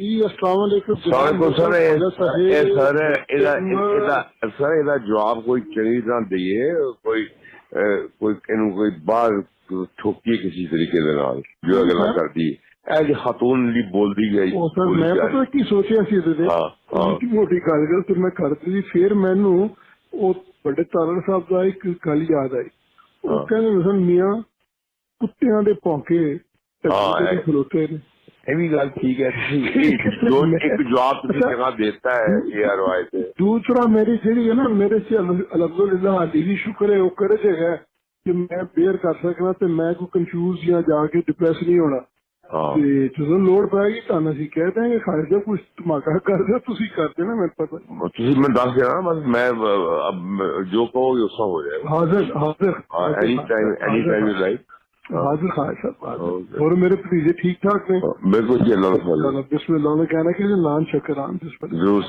जी अस्सलाम वालेकुम सर ਇਹਦਾ ਜਵਾਬ ਕੋਈ ਚੰਗੀ ਤਰ੍ਹਾਂ ਦਈਏ, ਕੋਈ ਬਾਹਰ ਠੋਕੀ ਕਿਸੇ ਤਰੀਕੇ ਦੇ ਨਾਲ ਜੋ ਅਗਲਾ ਕਰਦੀ ਇਹ ਜੀ ਖਾਤੂਨ ਲਈ ਬੋਲਦੀ ਗਈ। ਸਰ ਮੈਂ ਪਤਾ ਕੀ ਸੋਚਿਆ ਸੀ ਇਹਦੇ ਤੇ ਮੋਟੀ ਗੱਲ ਤੇ ਮੈਂ ਕਰਦੀ ਸੀ, ਫਿਰ ਮੈਨੂੰ ਉਹ ਵੱਡੇ ਤਾਲੜ ਸਾਹਿਬ ਦਾ ਇੱਕ ਗੱਲ ਯਾਦ ਆਈ। ਉਹ ਕਹਿੰਦੇ ਸਨ ਮੀਆਂ ਕੁੱਤਿਆਂ ਦੇ ਭੌਂਕੇ ਖਲੋਤੇ ਨੇ। ये भी गल ठीक है, एक जवाब जगह देता है ये रवायत है। दूसरा मेरी जी है ना, मेरे से अलहमदुलिल्लाह अली भी शुक्र है, वो करे है कि मैं बेयर कर सकना ते मैं कोई कंफ्यूज या जाके डिप्रेस नहीं होना। जो लोड़ पैगी तुम असीं कह देंगे खालिद साहब कुछ धमाका कर दो, तुसीं कर देना, मेरे पता मैं दस देना, बस मैं जो कहोगे उसका हो जाएगा। हाजिर एनी टाइम इज राइट। हाजिर खान साहब और मेरे भतीजे ठीक ठाक ने? बिल्कुल जी, अल्लाह बिस्मिल्लाह ने कहना कि नान शक्रान जरूर।